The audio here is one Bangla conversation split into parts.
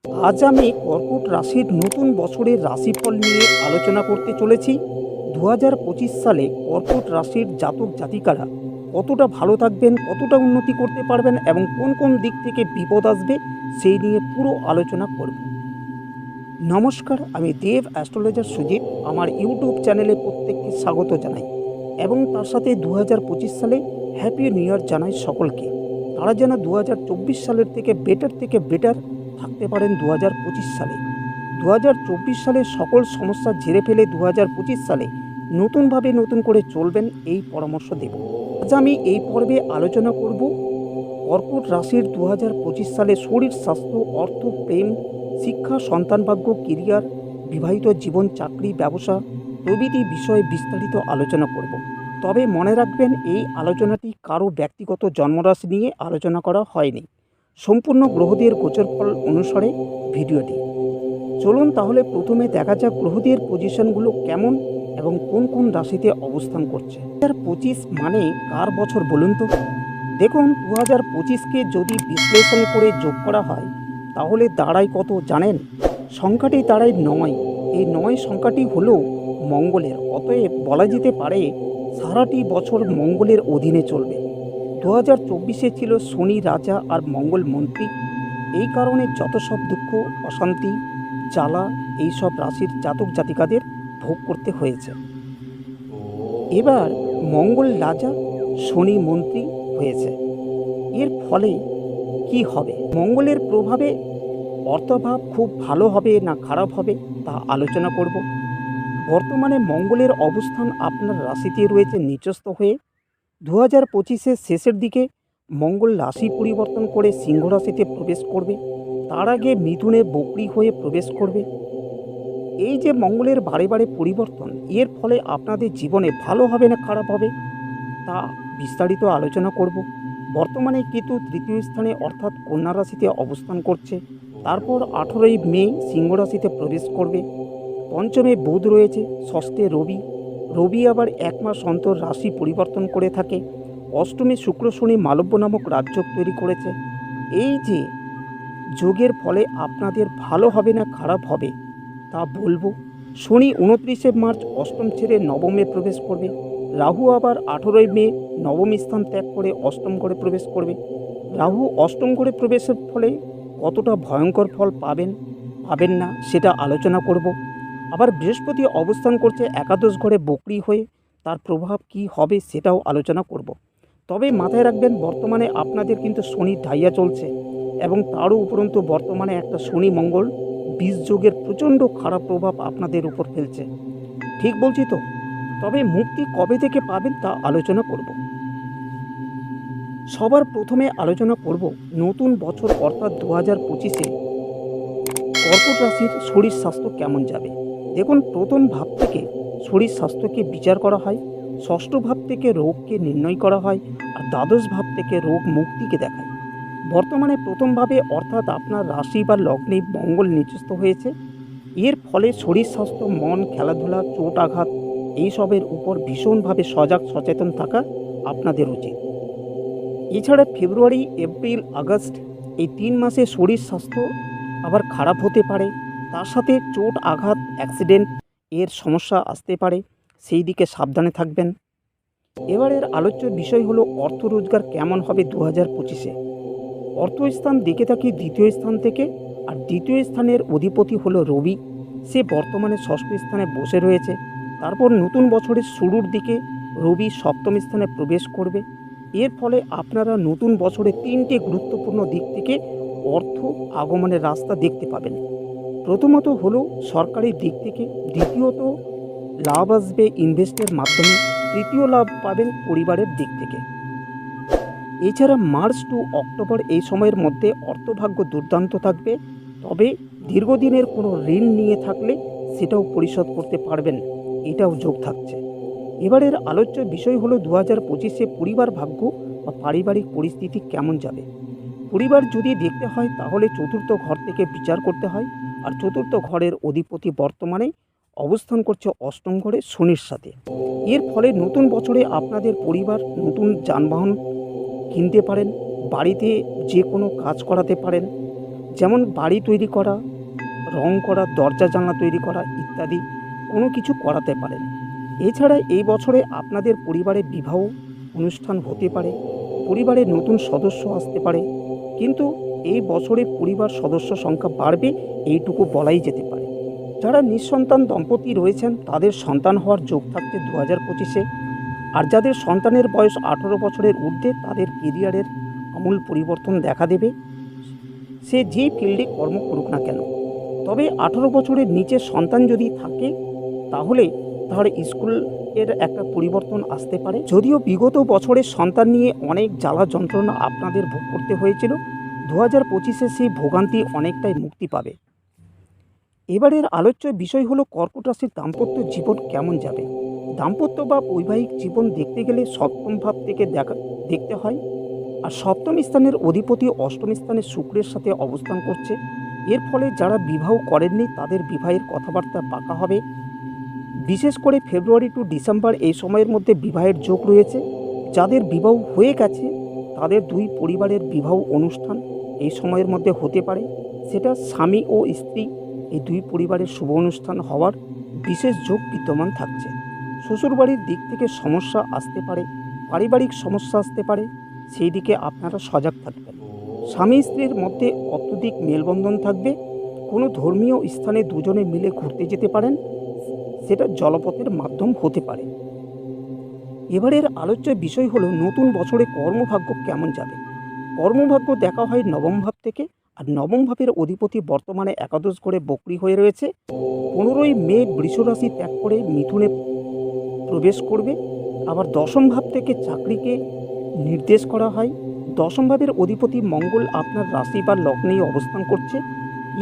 আজ আমি কর্কট রাশির নতুন বছরের রাশিফল নিয়ে আলোচনা করতে চলেছি। 2025 সালে কর্কট রাশির জাতক জাতিকারা কতটা ভালো থাকবেন, কতটা উন্নতি করতে পারবেন এবং কোন কোন দিক থেকে বিপদ আসবে সেই নিয়ে পুরো আলোচনা করব। নমস্কার, আমি দেব অ্যাস্ট্রোলজার সুজিত। আমার ইউটিউব চ্যানেলে প্রত্যেককে স্বাগত জানাই এবং তার সাথে 2025 সালে হ্যাপি নিউ ইয়ার জানাই সকলকে। তারা যেন 2024 সালের থেকে বেটার থাকতে পারেন 2025 সালে। 2024 সালে সকল সমস্যা ঝেড়ে ফেলে 2025 সালে নতুন করে চলবেন, এই পরামর্শ দেব। আজ আমি এই পর্বে আলোচনা করব কর্কট রাশির 2025 সালে শরীর, স্বাস্থ্য, অর্থ, প্রেম, শিক্ষা, সন্তানভাগ্য, কেরিয়ার, বিবাহিত জীবন, চাকরি, ব্যবসা প্রভৃতি বিষয়ে বিস্তারিত আলোচনা করব। তবে মনে রাখবেন, এই আলোচনাটি কারো ব্যক্তিগত জন্মরাশি নিয়ে আলোচনা করা হয়নি, সম্পূর্ণ গ্রহদের গোচরফল অনুসারে ভিডিওটি। চলুন তাহলে প্রথমে দেখা যাক গ্রহদের পজিশনগুলো কেমন এবং কোন কোন রাশিতে অবস্থান করছে। 2025 মানে কার বছর বলুন তো? দেখুন, 2025কে যদি বিশ্লেষণ করে যোগ করা হয় তাহলে দাঁড়ায় কত জানেন? সংখ্যাটি দাঁড়ায় 9। এই 9 সংখ্যাটি হলো মঙ্গলের। অতএব বলা যেতে পারে সারাটি বছর মঙ্গলের অধীনে চলবে। 2024-এ ছিল শনি রাজা আর মঙ্গল মন্ত্রী। এই কারণে যত সব দুঃখ, অশান্তি, জ্বালা এইসব রাশির জাতক জাতিকাদের ভোগ করতে হয়েছে। এবার মঙ্গল রাজা, শনি মন্ত্রী হয়েছে। এর ফলে কি হবে? মঙ্গলের প্রভাবে অর্থভাব খুব ভালো হবে না খারাপ হবে তা আলোচনা করব। বর্তমানে মঙ্গলের অবস্থান আপনার রাশিতে রয়েছে নিচস্থ হয়ে। 2025-এর শেষের দিকে মঙ্গল রাশি পরিবর্তন করে সিংহ রাশিতে প্রবেশ করবে। তার আগে মিথুনে বকরি হয়ে প্রবেশ করবে। এই যে মঙ্গলের বারে পরিবর্তন, এর ফলে আপনাদের জীবনে ভালো হবে না খারাপ হবে তা বিস্তারিত আলোচনা করব। বর্তমানে কেতু তৃতীয় স্থানে অর্থাৎ কন্যা রাশিতে অবস্থান করছে। তারপর 18ই মে সিংহ রাশিতে প্রবেশ করবে। পঞ্চমে বুধ রয়েছে, ষষ্ঠে রবি আবার 1 মাস অন্তর রাশি পরিবর্তন করে থাকে। অষ্টমে শুক্র শনি মালব্য নামক রাজযোগ তৈরি করেছে। এই যে যোগের ফলে আপনাদের ভালো হবে না খারাপ হবে তা বলবো। শনি 29শে মার্চ অষ্টম ছেড়ে নবমে প্রবেশ করবে। রাহু আবার 18ই মে নবম স্থান ত্যাগ করে অষ্টম ঘরে প্রবেশ করবে। রাহু অষ্টম ঘরে প্রবেশের ফলে কতটা ভয়ঙ্কর ফল পাবেন না সেটা আলোচনা করব। আবার বৃহস্পতি অবস্থান করছে একাদশ ঘরে বকরি হয়ে, তার প্রভাব কি হবে সেটাও আলোচনা করব। তবে মাথায় রাখবেন, বর্তমানে আপনাদের কিন্তু শনি ঢাইয়া চলছে এবং তারও উপরন্তু বর্তমানে একটা শনি মঙ্গল বীজ যোগের প্রচণ্ড খারাপ প্রভাব আপনাদের উপর ফেলছে। ঠিক বলছি তো? তবে মুক্তি কবে থেকে পাবেন তা আলোচনা করব। সবার প্রথমে আলোচনা করব নতুন বছর অর্থাৎ 2025-এ কর্কট রাশির শরীর স্বাস্থ্য কেমন যাবে। দেখুন, প্রথম ভাব থেকে শরীর স্বাস্থ্যকে বিচার করা হয়, ষষ্ঠ ভাব থেকে রোগকে নির্ণয় করা হয়, আর দ্বাদশ ভাব থেকে রোগ মুক্তিকে দেখায়। বর্তমানে প্রথম ভাবে অর্থাৎ আপনার রাশি বা লগ্নে মঙ্গল নিচস্থ হয়েছে। এর ফলে শরীর স্বাস্থ্য, মন, খেলাধুলা, চোট আঘাত এইসবের উপর ভীষণভাবে সজাগ সচেতন থাকা আপনাদের উচিত। এছাড়া ফেব্রুয়ারি, এপ্রিল, আগস্ট এই 3 মাসে শরীর স্বাস্থ্য আবার খারাপ হতে পারে। তার সাথে চোট আঘাত, অ্যাক্সিডেন্ট এর সমস্যা আসতে পারে, সেই দিকে সাবধানে থাকবেন। এবারের আলোচ্য বিষয় হলো অর্থ রোজগার কেমন হবে 2025-এ। অর্থস্থান দেখে থাকি দ্বিতীয় স্থান থেকে, আর দ্বিতীয় স্থানের অধিপতি হলো রবি। সে বর্তমানে ষষ্ঠ স্থানে বসে রয়েছে। তারপর নতুন বছরের শুরুর দিকে রবি সপ্তম স্থানে প্রবেশ করবে। এর ফলে আপনারা নতুন বছরে 3টে গুরুত্বপূর্ণ দিক থেকে অর্থ আগমনের রাস্তা দেখতে পাবেন। প্রথমত হলো সরকারি দিক থেকে, দ্বিতীয়ত লাভ আসবে ইনভেস্টের মাধ্যমে, তৃতীয় লাভ পাবেন পরিবারের দিক থেকে। এছাড়া মার্চ টু অক্টোবর এই সময়ের মধ্যে অর্থভাগ্য দুর্দান্ত থাকবে। তবে দীর্ঘদিনের কোনো ঋণ নিয়ে থাকলে সেটাও পরিশোধ করতে পারবেন, এটাও যোগ থাকছে। এবারের আলোচ্য বিষয় হলো 2025-এ পরিবার ভাগ্য বা পারিবারিক পরিস্থিতি কেমন যাবে। পরিবার যদি দেখতে হয় তাহলে চতুর্থ ঘর থেকে বিচার করতে হয়, আর চতুর্থ ঘরের অধিপতি বর্তমানে অবস্থান করছে অষ্টম ঘরে শনির সাথে। এর ফলে নতুন বছরে আপনাদের পরিবার নতুন যানবাহন কিনতে পারেন, বাড়িতে যে কোনো কাজ করাতে পারেন, যেমন বাড়ি তৈরি করা, রং করা, দরজা জানলা তৈরি করা ইত্যাদি কোনো কিছু করাতে পারেন। এছাড়া এই বছরে আপনাদের পরিবারে বিবাহ অনুষ্ঠান হতে পারে, পরিবারে নতুন সদস্য আসতে পারে, কিন্তু এই বছরে পরিবার সদস্য সংখ্যা বাড়বে এইটুকু বলাই যেতে পারে। যারা নিঃসন্তান দম্পতি রয়েছেন তাদের সন্তান হওয়ার যোগ থাকছে 2025-এ। আর যাদের সন্তানের বয়স 18 বছরের ঊর্ধ্বে তাদের কেরিয়ারের আমূল পরিবর্তন দেখা দেবে, সে যেই ফিল্ডে কর্ম করুক না কেন। তবে 18 বছরের নিচে সন্তান যদি থাকে তাহলে স্কুলের একটা পরিবর্তন আসতে পারে। যদিও বিগত বছরের সন্তান নিয়ে অনেক জ্বালা যন্ত্রণা আপনাদের ভোগ করতে হয়েছিল, 2025-এ সেই ভোগান্তি অনেকটাই মুক্তি পাবে। এবারের আলোচ্য বিষয় হলো কর্কট রাশির দাম্পত্য জীবন কেমন যাবে। দাম্পত্য বা বৈবাহিক জীবন দেখতে গেলে সপ্তম ভাব থেকে দেখতে হয়। আর সপ্তম স্থানের অধিপতি অষ্টম স্থানে শুক্রের সাথে অবস্থান করছে। এর ফলে যারা বিবাহ করেননি তাদের বিবাহের কথাবার্তা পাকা হবে। বিশেষ করে ফেব্রুয়ারি টু ডিসেম্বর এই সময়ের মধ্যে বিবাহের যোগ রয়েছে। যাদের বিবাহ হয়ে গেছে তাদের দুই পরিবারের বিবাহ অনুষ্ঠান এই সময়ের মধ্যে হতে পারে। সেটা স্বামী ও স্ত্রী এই দুই পরিবারের শুভ অনুষ্ঠান হওয়ার বিশেষ যোগ বিদ্যমান থাকছে। শ্বশুরবাড়ির দিক থেকে সমস্যা আসতে পারে, পারিবারিক সমস্যা আসতে পারে, সেই দিকে আপনারা সজাগ থাকবেন। স্বামী স্ত্রীর মধ্যে অত্যধিক মেলবন্ধন থাকবে। কোনো ধর্মীয় স্থানে দুজনে মিলে ঘুরতে যেতে পারেন, সেটা জলপথের মাধ্যম হতে পারে। এবারের আলোচ্য বিষয় হলো নতুন বছরে কর্মভাগ্য কেমন যাবে। কর্মভাগ্য দেখা হয় নবম ভাব থেকে। আর নবম ভাবের অধিপতি বর্তমানে একাদশ ঘরে বক্রী হয়ে রয়েছে। 15ই মে বৃষ রাশি ত্যাগ করে মিথুনে প্রবেশ করবে। আবার দশম ভাব থেকে চাকরিকে নির্দেশ করা হয়। দশম ভাবের অধিপতি মঙ্গল আপনার রাশি বা লগ্নেই অবস্থান করছে।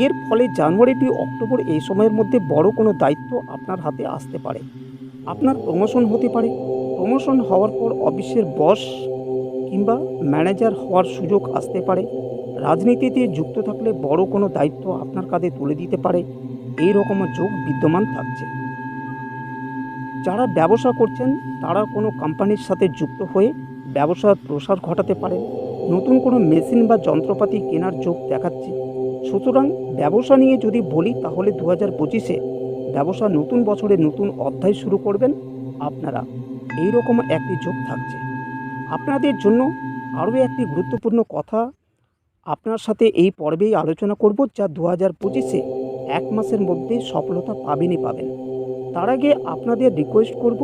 এর ফলে জানুয়ারি টু অক্টোবর এই সময়ের মধ্যে বড় কোনো দায়িত্ব আপনার হাতে আসতে পারে। আপনার প্রমোশন হতে পারে। প্রমোশন হওয়ার পর অফিসের বস কিংবা ম্যানেজার হওয়ার সুযোগ আসতে পারে। রাজনীতিতে যুক্ত থাকলে বড় কোনো দায়িত্ব আপনার কাঁধে তুলে দিতে পারে, এই রকম যোগ বিদ্যমান থাকছে। যারা ব্যবসা করছেন তারা কোনো কোম্পানির সাথে যুক্ত হয়ে ব্যবসার প্রসার ঘটাতে পারেন। নতুন কোনো মেশিন বা যন্ত্রপাতি কেনার যোগ দেখাচ্ছে। সুতরাং ব্যবসা নিয়ে যদি বলি তাহলে 2025-এ ব্যবসা নতুন বছরে নতুন অধ্যায় শুরু করবেন আপনারা, এই রকম একটি যোগ থাকছে। আপনাদের জন্য আরও একটি গুরুত্বপূর্ণ কথা আপনার সাথে এই পর্বেই আলোচনা করব, যা 2025-এ এক মাসের মধ্যে সফলতা পাবেনই পাবেন। তার আগে আপনাদের রিকোয়েস্ট করব,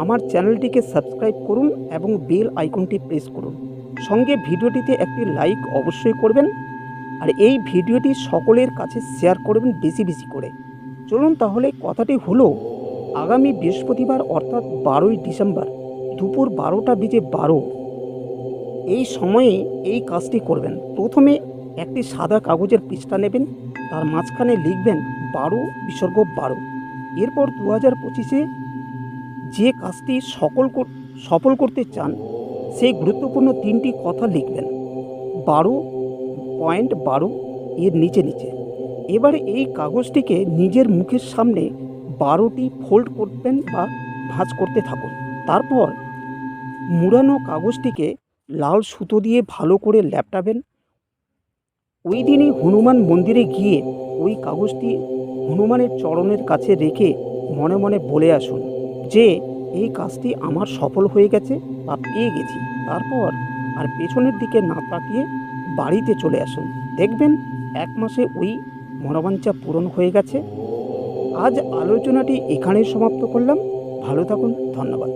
আমার চ্যানেলটিকে সাবস্ক্রাইব করুন এবং বেল আইকনটি প্রেস করুন। সঙ্গে ভিডিওটিতে একটি লাইক অবশ্যই করবেন। আর এই ভিডিওটি সকলের কাছে শেয়ার করবেন বেশি বেশি করে। চলুন তাহলে কথাটি হলো, আগামী বৃহস্পতিবার অর্থাৎ 12ই ডিসেম্বর দুপুর 12:12 এই সময়ে এই কাজটি করবেন। প্রথমে একটি সাদা কাগজের পৃষ্ঠা নেবেন, তার মাঝখানে লিখবেন 12 এরপর 2025-এ যে কাজটি সফল করতে চান সেই গুরুত্বপূর্ণ 3টি কথা লিখবেন 12.12 এর নিচে নিচে। এবারে এই কাগজটিকে নিজের মুখের সামনে 12টি ফোল্ড করবেন বা ভাঁজ করতে থাকুন। তারপর মুড়ানো কাগজটিকে লাল সুতো দিয়ে ভালো করে ল্যাপটাবেন। ওই দিনই হনুমান মন্দিরে গিয়ে ওই কাগজটি হনুমানের চরণের কাছে রেখে মনে মনে বলে আসুন যে এই কাজটি আমার সফল হয়ে গেছে বা পেয়ে গেছি। তারপর আর পেছনের দিকে না তাকিয়ে বাড়িতে চলে আসুন, দেখবেন এক মাসে ওই মনোবাঞ্ছা পূরণ হয়ে গেছে। আজ আলোচনাটি এখানেই সমাপ্ত করলাম। ভালো থাকুন, ধন্যবাদ।